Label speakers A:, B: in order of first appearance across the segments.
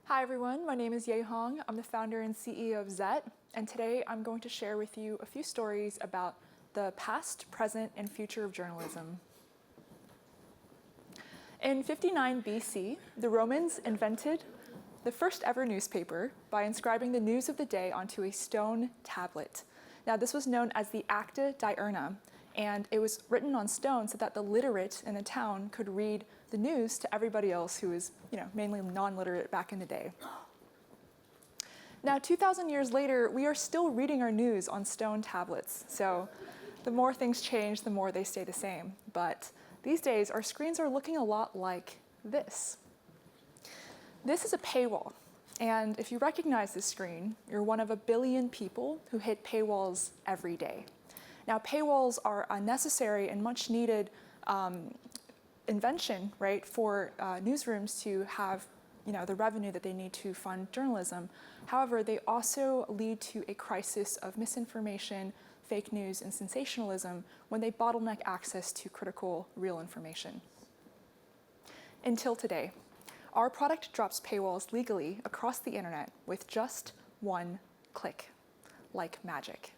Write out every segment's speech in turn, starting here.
A: Hi everyone, my name is Yehong. I'm the founder and CEO of Zette, and today I'm going to share with you a few stories about the past, present, and future of journalism. In 59 BC, the Romans invented the first ever newspaper by inscribing the news of the day onto a stone tablet. Now, this was known as the Acta Diurna, and it was written on stone so that the literate in the town could read the news to everybody else who was, mainly non-literate back in the day. Now, 2,000 years later, we are still reading our news on stone tablets. So the more things change, the more they stay the same. But these days, our screens are looking a lot like this. This is a paywall. And if you recognize this screen, you're one of a billion people who hit paywalls every day. Now, paywalls are a necessary and much needed invention, right, for newsrooms to have the revenue that they need to fund journalism. However, they also lead to a crisis of misinformation, fake news, and sensationalism when they bottleneck access to critical, real information. Until today, our product drops paywalls legally across the internet with just one click, like magic.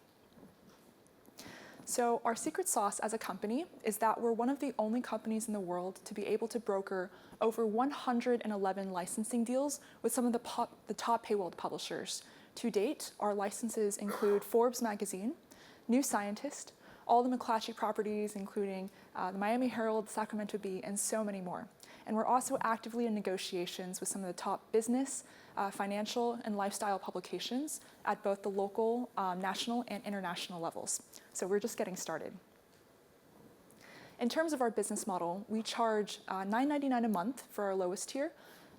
A: So our secret sauce as a company is that we're one of the only companies in the world to be able to broker over 111 licensing deals with some of the top paywalled publishers. To date, our licenses include Forbes magazine, New Scientist, all the McClatchy properties, including the Miami Herald, Sacramento Bee, and so many more. And we're also actively in negotiations with some of the top business, financial, and lifestyle publications at both the local, national, and international levels. So we're just getting started. In terms of our business model, we charge $9.99 a month for our lowest tier,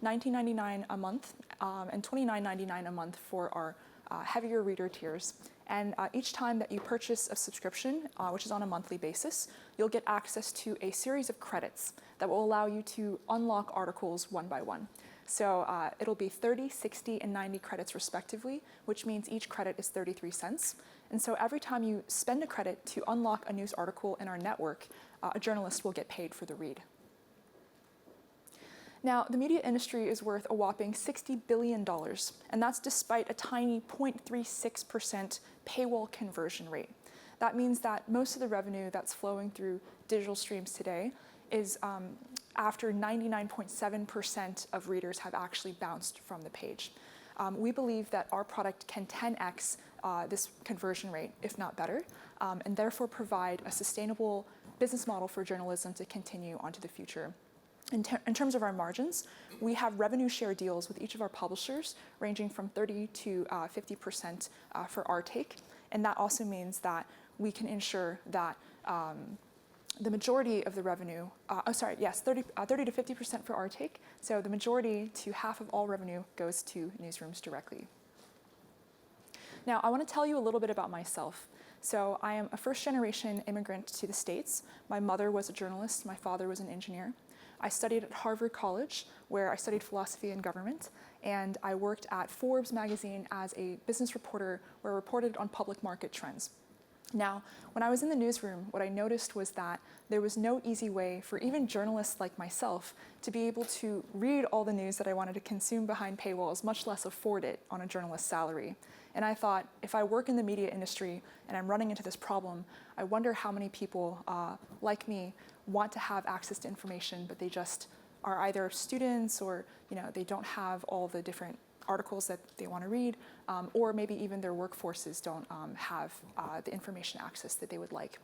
A: $19.99 a month, and $29.99 a month for our heavier reader tiers. And each time that you purchase a subscription, which is on a monthly basis, you'll get access to a series of credits that will allow you to unlock articles one by one. So it'll be 30, 60, and 90 credits respectively, which means each credit is 33 cents. And so every time you spend a credit to unlock a news article in our network, a journalist will get paid for the read. Now, the media industry is worth a whopping $60 billion, and that's despite a tiny 0.36% paywall conversion rate. That means that most of the revenue that's flowing through digital streams today is after 99.7% of readers have actually bounced from the page. We believe that our product can 10x this conversion rate, if not better, and therefore provide a sustainable business model for journalism to continue onto the future. In terms of our margins, we have revenue share deals with each of our publishers ranging from 30 to 50% for our take. And that also means that we can ensure that the majority of the revenue, 30 to 50% for our take. So the majority to half of all revenue goes to newsrooms directly. Now, I want to tell you a little bit about myself. So I am a first-generation immigrant to the States. My mother was a journalist. My father was an engineer. I studied at Harvard College, where I studied philosophy and government, and I worked at Forbes magazine as a business reporter where I reported on public market trends. Now, when I was in the newsroom, what I noticed was that there was no easy way for even journalists like myself to be able to read all the news that I wanted to consume behind paywalls, much less afford it on a journalist's salary. And I thought, if I work in the media industry and I'm running into this problem, I wonder how many people like me want to have access to information, but they just are either students or they don't have all the different articles that they want to read, or maybe even their workforces don't have the information access that they would like.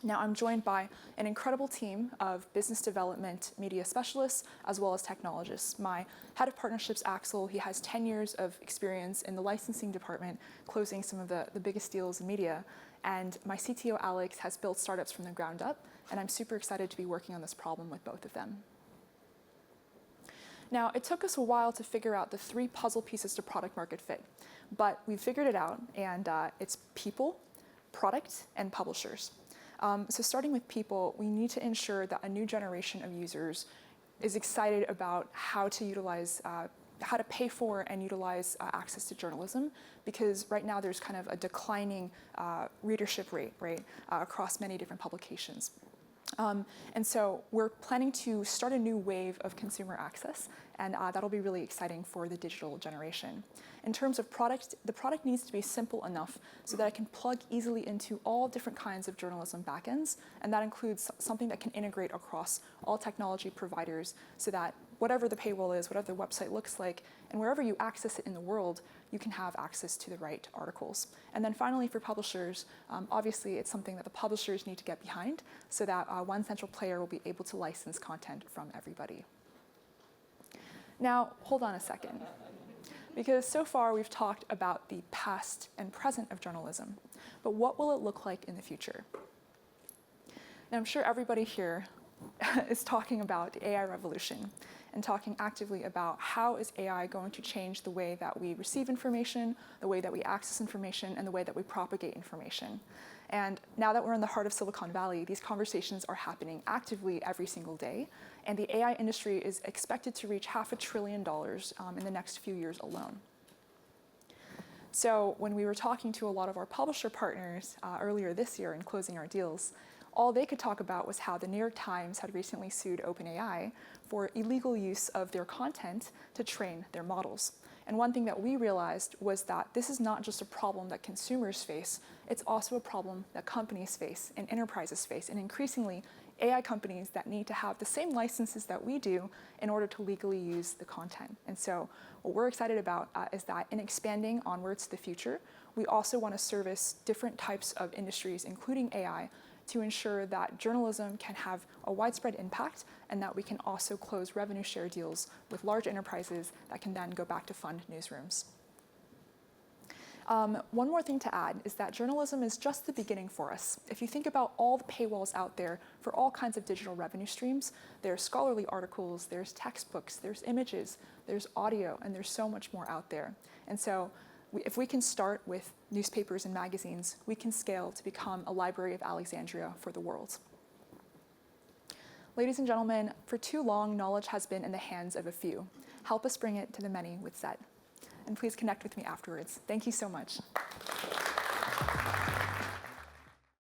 A: Now, I'm joined by an incredible team of business development media specialists as well as technologists. My head of partnerships, Axel, he has 10 years of experience in the licensing department, closing some of the biggest deals in media. And my CTO, Alex, has built startups from the ground up, and I'm super excited to be working on this problem with both of them. Now, it took us a while to figure out the three puzzle pieces to product market fit, but we figured it out, and it's people, product, and publishers. So starting with people, we need to ensure that a new generation of users is excited about how to utilize, how to pay for and utilize access to journalism, because right now there's kind of a declining readership rate, right, across many different publications. And so we're planning to start a new wave of consumer access, and that'll be really exciting for the digital generation. In terms of product, the product needs to be simple enough so that it can plug easily into all different kinds of journalism backends, and that includes something that can integrate across all technology providers so that whatever the paywall is, whatever the website looks like, and wherever you access it in the world, you can have access to the right articles. And then finally, for publishers, obviously it's something that the publishers need to get behind so that one central player will be able to license content from everybody. Now, hold on a second. Because so far we've talked about the past and present of journalism, but what will it look like in the future? Now, I'm sure everybody here is talking about the AI revolution and talking actively about how is AI going to change the way that we receive information, the way that we access information, and the way that we propagate information. And now that we're in the heart of Silicon Valley, these conversations are happening actively every single day, and the AI industry is expected to reach $500 billion in the next few years alone. So when we were talking to a lot of our publisher partners earlier this year and closing our deals, all they could talk about was how the New York Times had recently sued OpenAI for illegal use of their content to train their models. And one thing that we realized was that this is not just a problem that consumers face, it's also a problem that companies face and enterprises face, and increasingly AI companies that need to have the same licenses that we do in order to legally use the content. And so what we're excited about is that in expanding onwards to the future, we also want to service different types of industries, including AI, to ensure that journalism can have a widespread impact and that we can also close revenue share deals with large enterprises that can then go back to fund newsrooms. One more thing to add is that journalism is just the beginning for us. If you think about all the paywalls out there for all kinds of digital revenue streams, there's scholarly articles, there's textbooks, there's images, there's audio, and there's so much more out there. And so if we can start with newspapers and magazines, we can scale to become a Library of Alexandria for the world. Ladies and gentlemen, for too long, knowledge has been in the hands of a few. Help us bring it to the many with Zette. And please connect with me afterwards. Thank you so much.